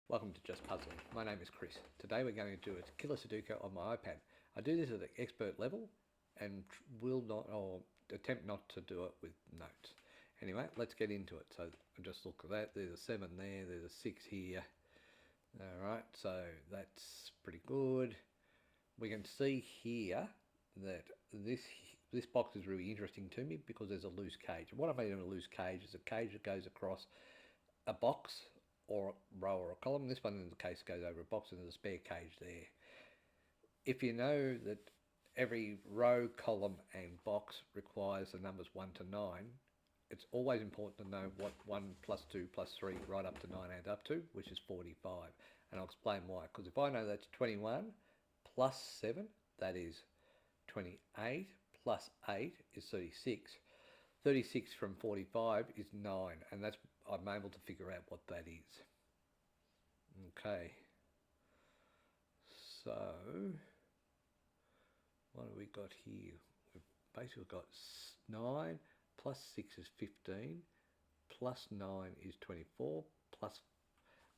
Welcome to Just Puzzling. My name is Chris. Today we're going to do a Killer Sudoku on my iPad. I do this at an expert level and will not, or attempt not to do it with notes. Anyway, let's get into it. So just look at that. There's a 7 there, there's a 6 here. Alright, so that's pretty good. We can see here that this box is really interesting to me because there's a loose cage. What I mean in a loose cage is a cage that goes across a box or a row or a column. This one in the case goes over a box and there's a spare cage there. If you know that every row, column and box requires the numbers 1 to 9, it's always important to know what 1 plus 2 plus 3 right up to 9 add up to, which is 45. And I'll explain why. Because if I know that's 21 plus 7, that is 28, plus 8 is 36. 36 from 45 is 9, and that's I'm able to figure out what that is. Okay, so what have we got here? We've basically got 9 plus 6 is 15, plus 9 is 24, plus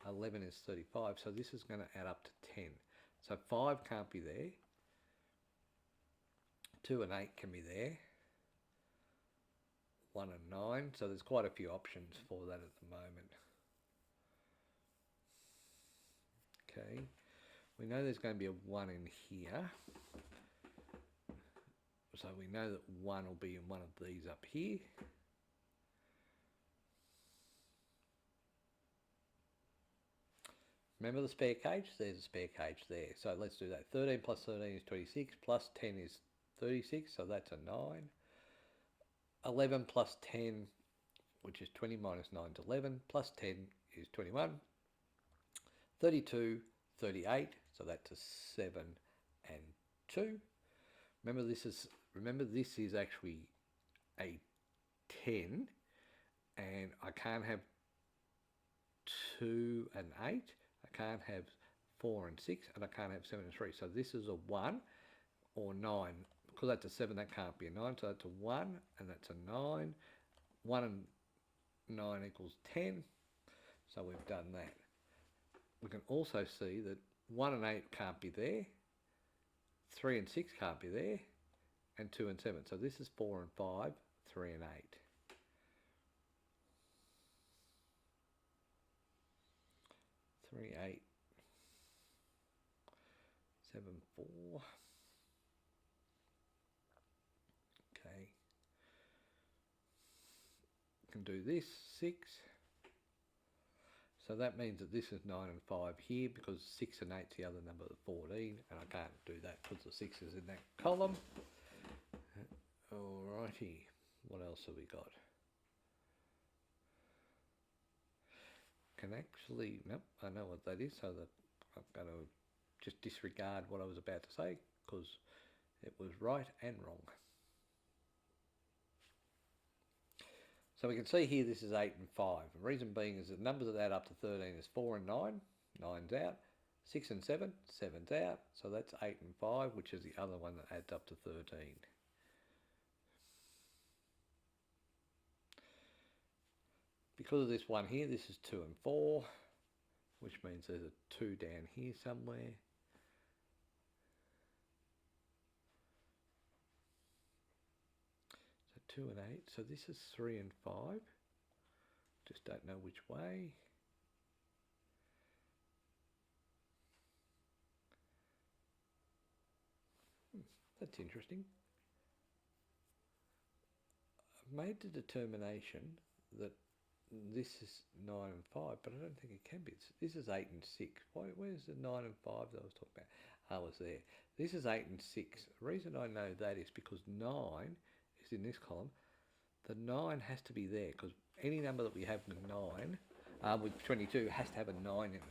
11 is 35, so this is going to add up to 10. So 5 can't be there, 2 and 8 can be there, 1 and 9, so there's quite a few options for that at the moment. Okay, we know there's going to be a 1 in here, so we know that 1 will be in one of these up here. Remember the spare cage? There's a spare cage there. So let's do that. 13 plus 13 is 26, plus 10 is 36, so that's a 9. 11 plus 10, which is 20 minus 9 is 11, plus 10 is 21. 32, 38, so that's a 7 and 2. Remember this is actually a 10, and I can't have 2 and 8, I can't have 4 and 6, and I can't have 7 and 3. So this is a 1 or 9. Because that's a 7, that can't be a 9, so that's a 1, and that's a 9. 1 and 9 equals 10, so we've done that. We can also see that 1 and 8 can't be there, 3 and 6 can't be there, and 2 and 7. So this is 4 and 5, 3 and 8. 3, 8, 7, 4. Okay. We can do this, 6. So that means that this is 9 and 5 here because 6 and 8 is the other number of 14, and I can't do that because the 6 is in that column. Alrighty, what else have we got? Can actually, nope, I know what that is, so that I'm going to just disregard what I was about to say because it was right and wrong. So we can see here this is 8 and 5. The reason being is the numbers that add up to 13 is 4 and 9, 9's out, 6 and 7, 7's out, so that's 8 and 5, which is the other one that adds up to 13. Because of this one here, this is 2 and 4, which means there's a 2 down here somewhere. So 2 and 8, so this is 3 and 5. Just don't know which way. That's interesting. I've made the determination that this is 9 and 5, but I don't think it can be. This is 8 and 6. Where's the 9 and 5 that I was talking about? I was there. This is 8 and 6. The reason I know that is because 9 is in this column. The 9 has to be there because any number that we have with 9, with 22, has to have a 9 in it.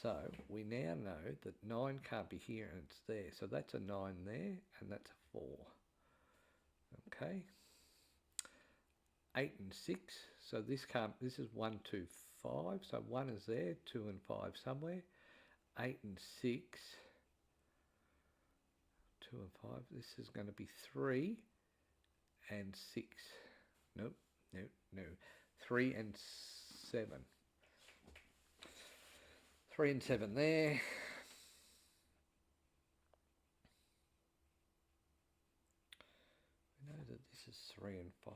So we now know that 9 can't be here and it's there. So that's a 9 there and that's a 4. Okay. 8 and 6. So this is 1, 2, 5. So 1 is there, 2 and 5 somewhere. 8 and 6. 2 and 5. This is going to be 3 and 6. Nope, no. 3 and 7. 3 and 7 there. We know that this is 3 and 5.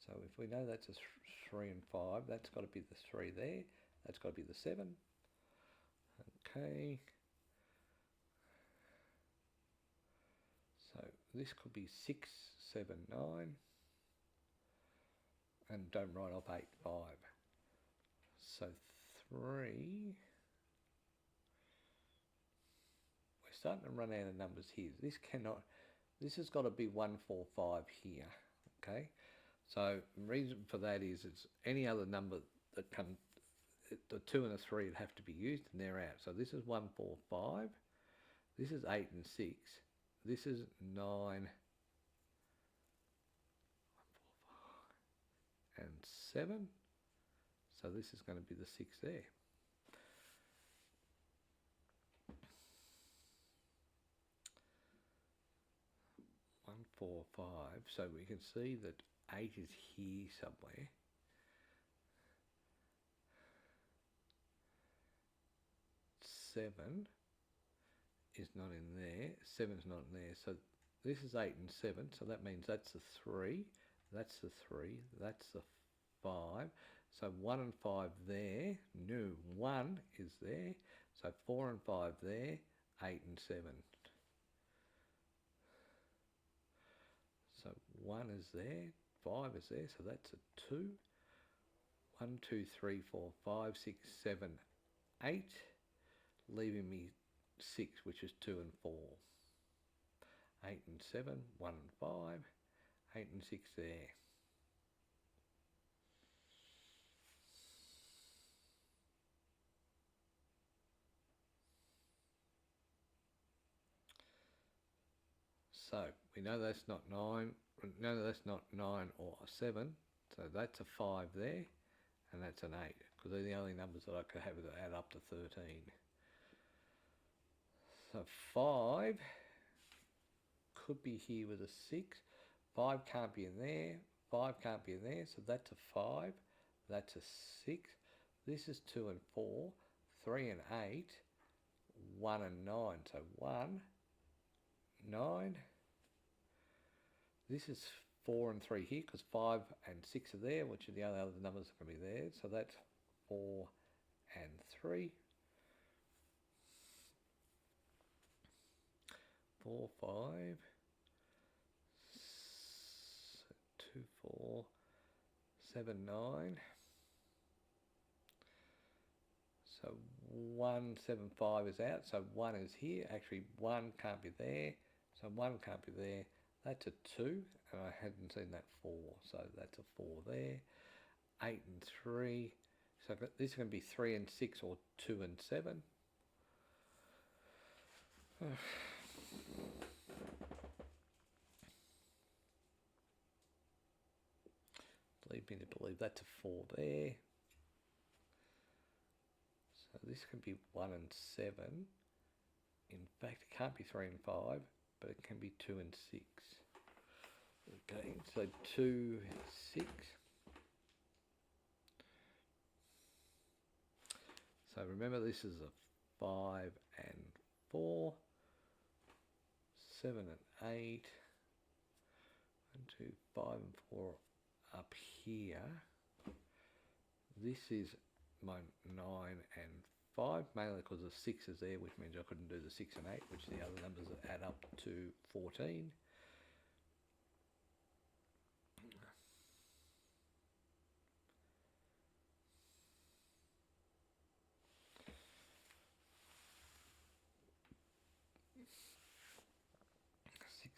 So if we know that's a 3 and 5, that's got to be the 3 there. That's got to be the 7. Okay. So this could be 6, 7, 9. And don't write off 8, 5. So 3. We're starting to run out of numbers here. This has got to be 1, 4, 5 here. Okay. So the reason for that is it's any other number that comes, the 2 and the 3 would have to be used and they're out. So this is 1, 4, 5. This is 8 and 6. This is 9, 1, 4, 5, and 7. So this is going to be the 6 there. One, 4, 5. So we can see that 8 is here somewhere. 7 is not in there. 7's not in there. So this is 8 and 7. So that means that's the 3. That's the 3. That's the 5. So 1 and 5 there. No, 1 is there. So 4 and 5 there. 8 and 7. So 1 is there. 5 is there. So that's a 2. 1, 2, 3, 4, 5, 6, 7, 8. Leaving me 6, which is 2 and 4. 8 and 7, 1 and 5, 8 and 6 there. So we know that's not 9, we know that's not 9 or a 7, so that's a 5 there, and that's an 8, because they're the only numbers that I could have that add up to 13. So 5 could be here with a 6. 5 can't be in there. 5 can't be in there. So that's a 5. That's a 6. This is 2 and 4. 3 and 8. 1 and 9. So 1, 9. This is 4 and 3 here because 5 and 6 are there, which are the only other numbers that can be there. So that's 4 and 3. 4, 5, 2, 4, 7, 9. So 1, 7, 5 is out. So 1 is here. Actually, 1 can't be there. So 1 can't be there. That's a 2, and I hadn't seen that 4. So that's a 4 there. 8 and 3. So this is going to be 3 and 6 or 2 and 7. Lead me to believe that's a 4 there. So this can be 1 and 7. In fact, it can't be 3 and 5, but it can be 2 and 6. Okay, so 2, 6. So remember, this is a 5 and 4. 7 and 8. 1, 2, 5 and 4 up here. This is my 9 and 5, mainly because the 6 is there, which means I couldn't do the 6 and 8, which are the other numbers that add up to 14.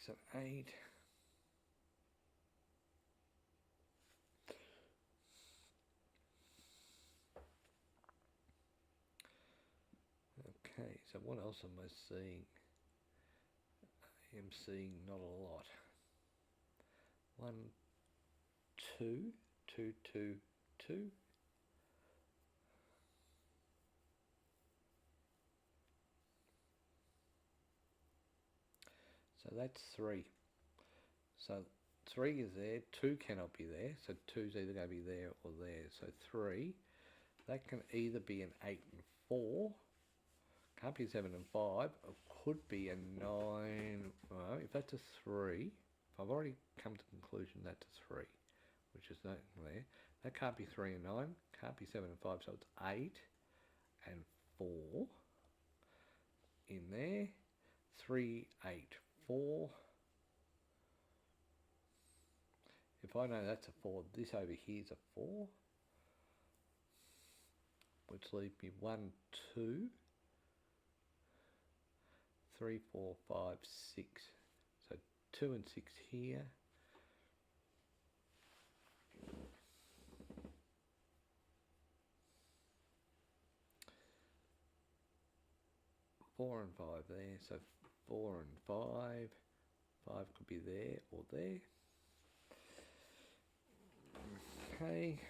And 8. Okay, so what else am I seeing? I am seeing not a lot. 1, 2, 2, 2, 2. So that's 3. So 3 is there, 2 cannot be there, so 2 is either going to be there or there. So 3, that can either be an 8 and 4, can't be a 7 and 5, it could be a 9, well, if that's a 3, if I've already come to the conclusion that's a 3, which is that there, that can't be 3 and 9, can't be 7 and 5, so it's 8 and 4 in there, 3, 8, 4. If I know that's a 4, this over here is a 4, which leaves me 1, 2, 3, 4, 5, 6. So 2 and 6 here. Four and 5 there, so 4 and 5. 5 could be there or there. Okay.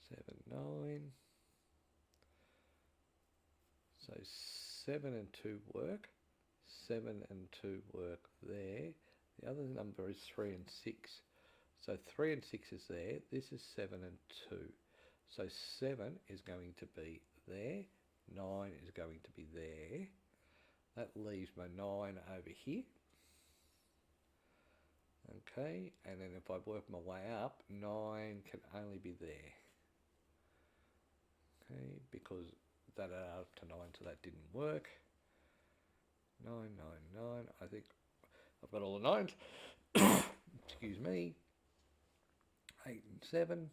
Seven, 9. So 7 and 2 work. 7 and 2 work there. The other number is 3 and 6. So 3 and 6 is there. This is 7 and 2. So 7 is going to be there. 9 is going to be there. That leaves my 9 over here. Okay, and then if I work my way up, 9 can only be there. Okay, because that added up to 9, so that didn't work. 9, 9, 9. I think I've got all the 9s. Excuse me. 8 and 7.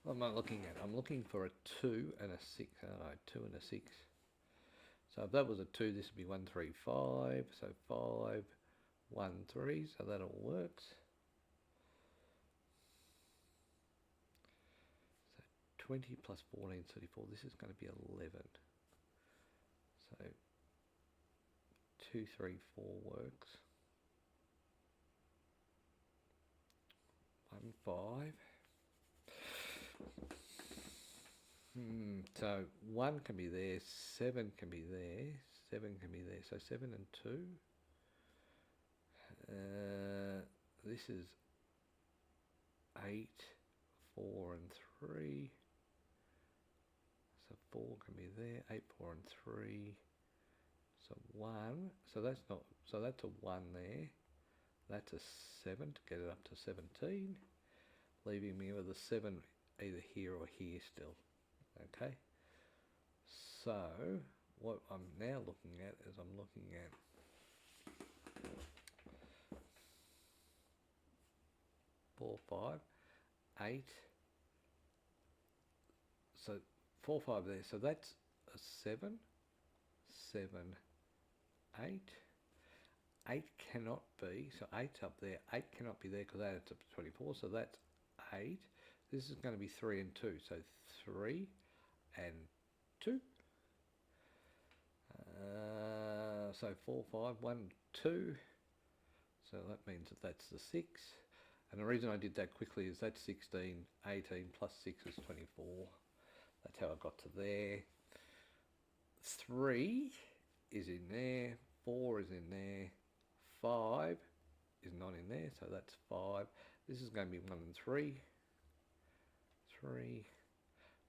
What am I looking at? I'm looking for a 2 and a 6. Oh, 2 and a 6. So if that was a 2, this would be 1, 3, 5. So 5, 1, 3. So that all works. So 20 plus 14 is 34. This is going to be 11. So 2, 3, 4 works. 1, 5. So 1 can be there, 7 can be there, 7 can be there. So 7 and 2. This is 8, 4 and 3. So 4 can be there, 8, 4 and 3. So 1, so that's not, so that's a 1 there. That's a 7 to get it up to 17, leaving me with a 7 either here or here still. Okay, so what I'm now looking at is I'm looking at four, 5, 8. So 4, 5 there. So that's a 7, 7, 8. 8 cannot be, so 8's up there. 8 cannot be there because that adds up to 24. So that's 8. This is going to be 3 and 2. So 3 and 2. So 4, 5, 1, 2. So that means that that's the 6. And the reason I did that quickly is that's 16, 18 plus 6 is 24. That's how I got to there. 3 is in there. 4 is in there. 5 is not in there, so that's 5. This is going to be 1 and 3. 3.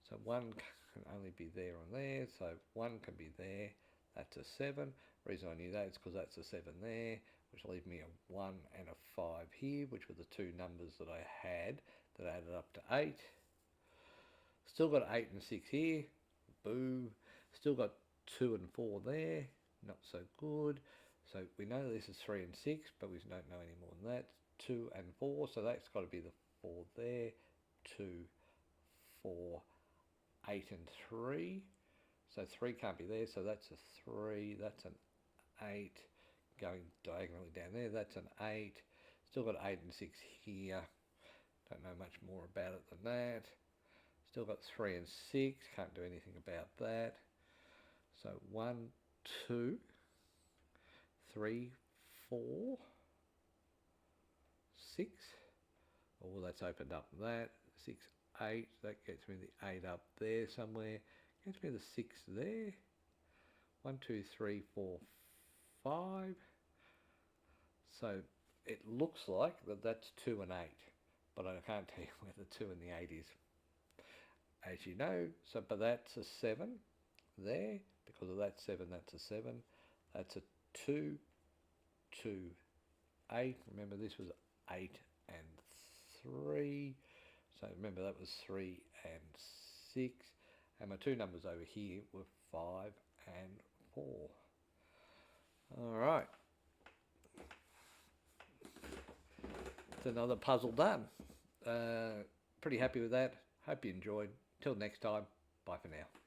So 1 can only be there and there, so 1 can be there. That's a 7. Reason I knew that is because that's a 7 there, which leaves me a 1 and a 5 here, which were the two numbers that I had that added up to 8. Still got 8 and 6 here. Boo. Still got 2 and 4 there. Not so good. So we know this is 3 and 6, but we don't know any more than that. 2 and 4, so that's got to be the 4 there. 2, 4, 8 and 3. So 3 can't be there, so that's a 3, that's an 8. Going diagonally down there, that's an 8. Still got 8 and 6 here. Don't know much more about it than that. Still got 3 and 6, can't do anything about that. So 1, 2, 3, 4, 6. Oh, that's opened up that. 6, 8. That gets me the 8 up there somewhere. Gets me the 6 there. 1, 2, 3, 4, 5. So it looks like that's 2 and 8, but I can't tell you where the 2 and the 8 is, as you know. So, but that's a 7 there. Because of that 7, that's a 7. That's a 2, 2, 8. Remember, this was 8 and 3. So remember, that was 3 and 6. And my two numbers over here were 5 and 4. All right. It's another puzzle done. Pretty happy with that. Hope you enjoyed. Till next time, bye for now.